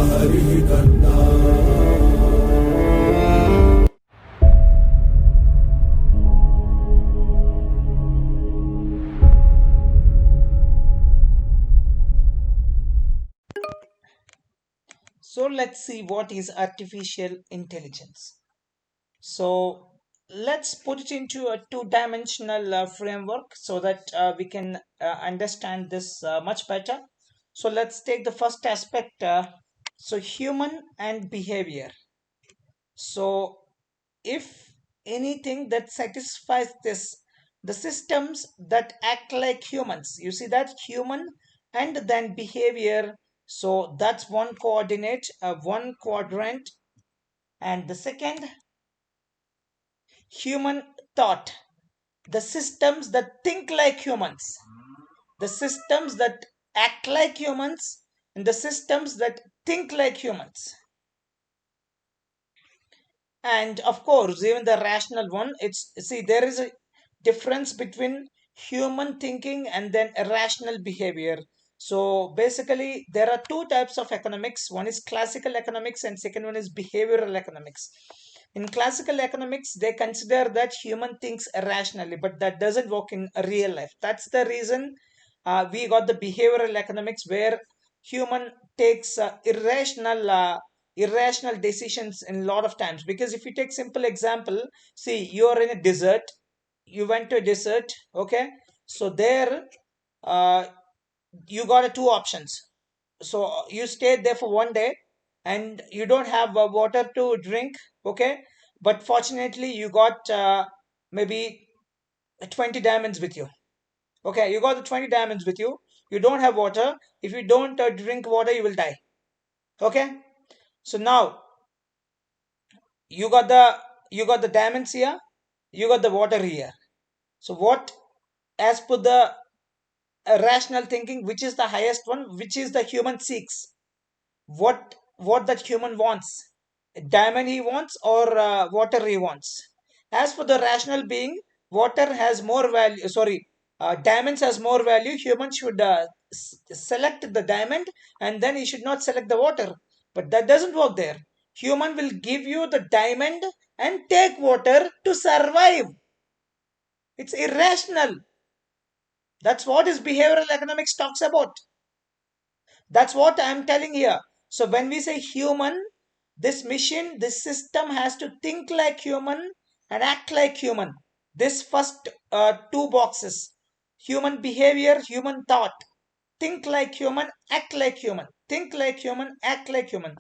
हरि करना। So let's see what is artificial intelligence. So let's put it into a two-dimensional framework so that we can understand this much better. So let's take the first aspect. So human and behavior. So if anything that satisfies this, the systems that act like humans, you see that human and then behavior. So that's one coordinate, one quadrant, and the second, human thought, the systems that think like humans, the systems that act like humans, and the systems that think like humans. And of course, even the rational one, it's, see, there is a difference between human thinking and then irrational behavior. So basically there are two types of economics. One is classical economics and second one is behavioral economics. In classical economics, they consider that human thinks irrationally, but that doesn't work in real life. That's the reason we got the behavioral economics, where human takes irrational decisions in a lot of times. Because if you take simple example, see, you're in a desert, you went to a desert, okay, so there uh, you got two options. So you stayed there for one day and you don't have water to drink, okay, but fortunately you got maybe 20 diamonds with you. Okay, you got the 20 diamonds with you, you don't have water. If you don't drink water, you will die. Okay, so now you got the diamonds here, you got the water here. So what, as per the rational thinking, which is the highest one, which is the human seeks, what that human wants, diamond he wants or water he wants? As for the rational being, water has more value, sorry, diamonds has more value. Human should select the diamond and then he should not select the water. But that doesn't work there. Human will give you the diamond and take water to survive. It's irrational. That's what is behavioral economics talks about. That's what I'm telling here. So when we say human, this machine, this system has to think like human and act like human. This first two boxes, human behavior, human thought, think like human, act like human, think like human, act like human.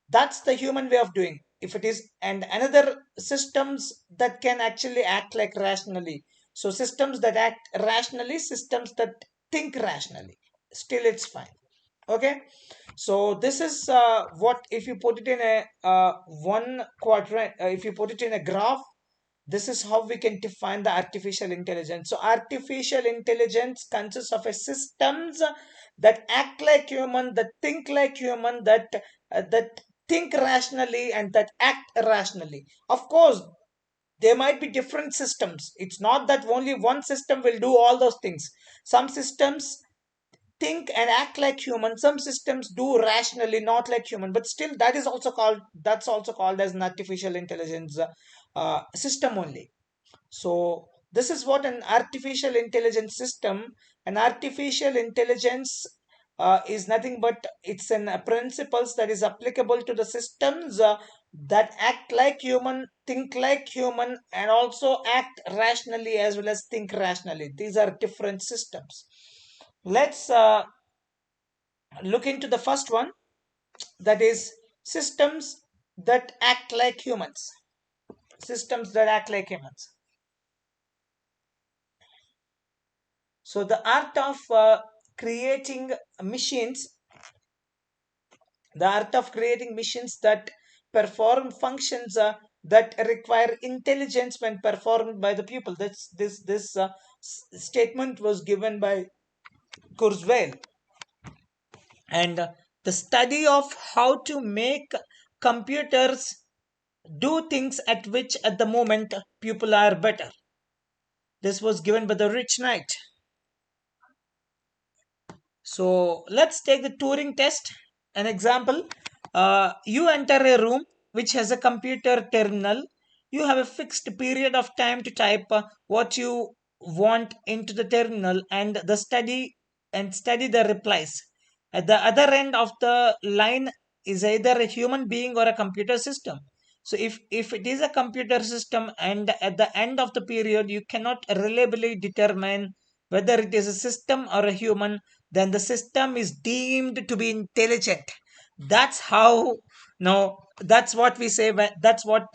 That's the human way of doing. If it is, and another systems that can actually act like rationally. So systems that act rationally, systems that think rationally. Still, it's fine. Okay, so this is what, if you put it in a one quadrant, if you put it in a graph, this is how we can define the artificial intelligence. So artificial intelligence consists of a systems that act like human, that think like human, that think rationally and that act rationally. Of course, there might be different systems. It's not that only one system will do all those things. Some systems think and act like human, some systems do rationally, not like human, but still that's also called as an artificial intelligence system only. So this is what an artificial intelligence system. An artificial intelligence is nothing but it's an principles that is applicable to the systems that act like human, think like human, and also act rationally as well as think rationally. These are different systems. Let's look into the first one, that is systems that act like humans. Systems that act like humans. So the art of creating machines, the art of creating machines that perform functions that require intelligence when performed by the people. This statement was given by Kurzweil. And the study of how to make computers do things at which at the moment people are better. This was given by the Rich Knight. So let's take the Turing test, an example. You enter a room which has a computer terminal. You have a fixed period of time to type what you want into the terminal and study the replies. At the other end of the line is either a human being or a computer system. So if it is a computer system and at the end of the period you cannot reliably determine whether it is a system or a human, then the system is deemed to be intelligent. That's how, no, that's what we say when, that's what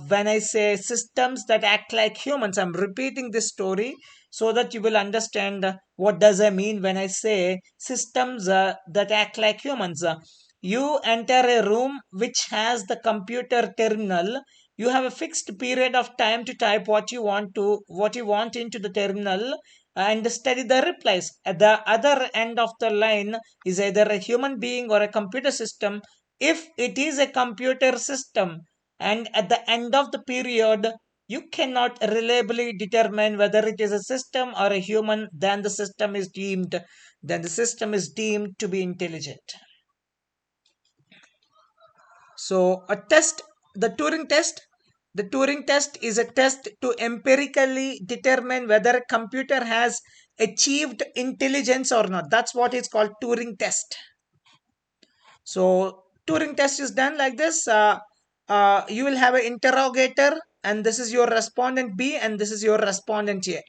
when I say systems that act like humans. I'm repeating this story so that you will understand what does I mean when I say systems that act like humans. You enter a room which has the computer terminal. You have a fixed period of time to type what you want into the terminal and study the replies. At the other end of the line is either a human being or a computer system. If it is a computer system and at the end of the period you cannot reliably determine whether it is a system or a human, then the system is deemed to be intelligent. So a test, the Turing test, the Turing test is a test to empirically determine whether a computer has achieved intelligence or not. That's what is called Turing test. So Turing test is done like this. You will have an interrogator, and this is your respondent B, and this is your respondent A.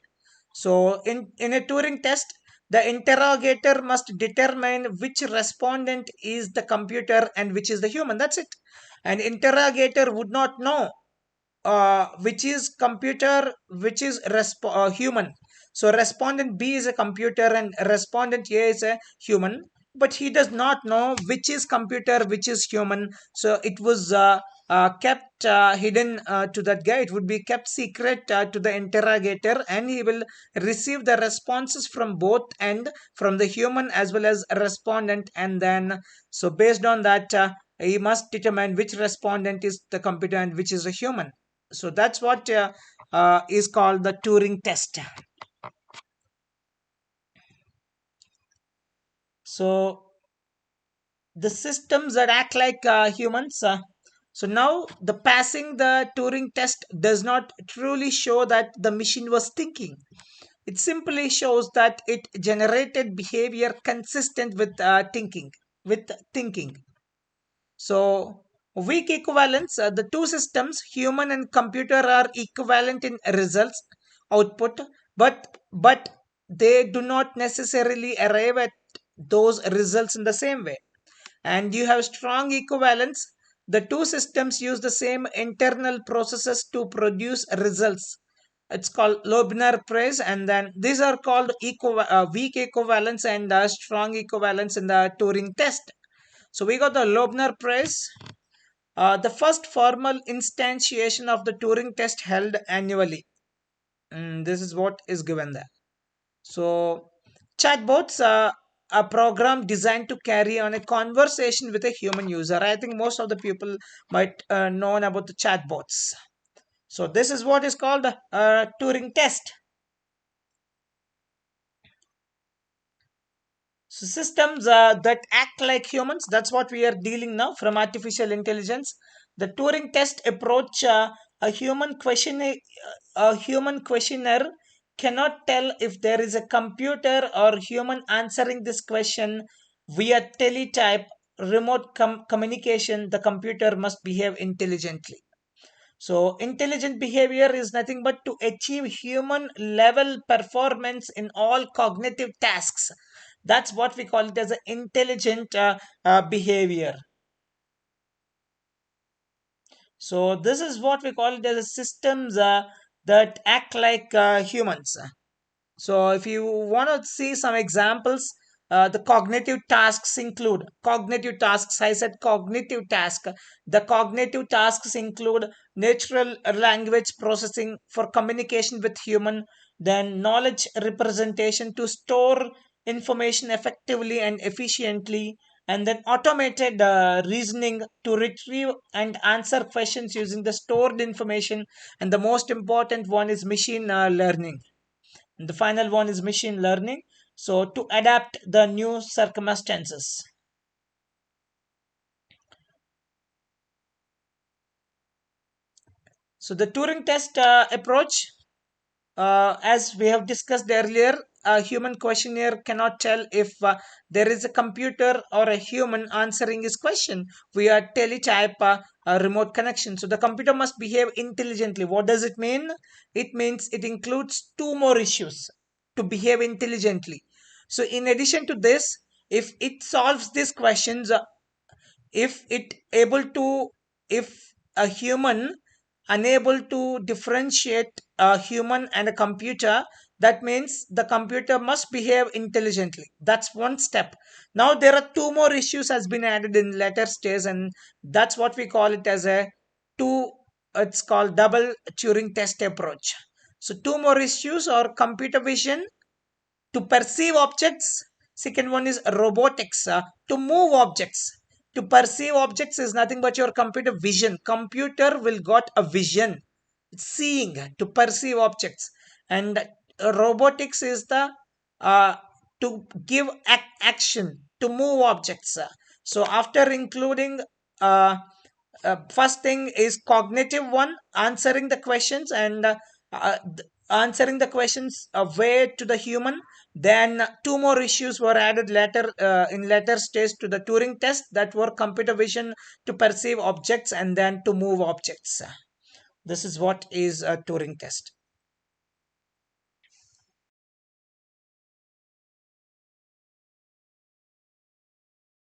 So in a Turing test, the interrogator must determine which respondent is the computer and which is the human. That's it. An interrogator would not know which is computer, which is human. So respondent B is a computer and respondent A is a human, but he does not know which is computer, which is human. So it was kept hidden to that guy. It would be kept secret to the interrogator, and he will receive the responses from both and from the human as well as respondent, and then so based on that he must determine which respondent is the computer and which is a human. So that's what is called the Turing test. So the systems that act like humans. So now the passing the Turing test does not truly show that the machine was thinking. It simply shows that it generated behavior consistent with thinking. With thinking. So weak equivalence, the two systems, human and computer, are equivalent in results output, but they do not necessarily arrive at those results in the same way. And you have strong equivalence. The two systems use the same internal processes to produce results. It's called Loebner praise, and then these are called weak equivalence and strong equivalence in the Turing test. So we got the Loebner prize, the first formal instantiation of the Turing test held annually. This is what is given there. So chatbots are a program designed to carry on a conversation with a human user. I think most of the people might know about the chatbots. So this is what is called a Turing test. So systems that act like humans, that's what we are dealing now from artificial intelligence. The Turing test approach, a human questionnaire, a human questioner cannot tell if there is a computer or human answering this question via teletype, remote communication. The computer must behave intelligently. So intelligent behavior is nothing but to achieve human level performance in all cognitive tasks. That's what we call it as an intelligent behavior. So this is what we call it as a systems that act like humans. So if you want to see some examples, the cognitive tasks include cognitive tasks. I said cognitive task. The cognitive tasks include natural language processing for communication with human, then knowledge representation to store information effectively and efficiently, and then automated reasoning to retrieve and answer questions using the stored information, and the most important one is machine learning. The final one is machine learning. So to adapt the new circumstances. So the Turing test approach, as we have discussed earlier, a human questionnaire cannot tell if there is a computer or a human answering his question via teletype remote connection. So the computer must behave intelligently. What does it mean? It means it includes two more issues to behave intelligently. So in addition to this, if it solves these questions, if it able to, if a human unable to differentiate a human and a computer, that means the computer must behave intelligently. That's one step. Now there are two more issues has been added in later stage, and that's what we call it as a two, it's called double Turing test approach. So two more issues are computer vision to perceive objects. Second one is robotics, to move objects. To perceive objects is nothing but your computer vision. Computer will got a vision, seeing to perceive objects. And robotics is the uh, to give action to move objects. So after including uh, first thing is cognitive one, answering the questions, and answering the questions way to the human. Then two more issues were added later in later stage to the Turing test, that were computer vision to perceive objects and then to move objects. This is what is a Turing test.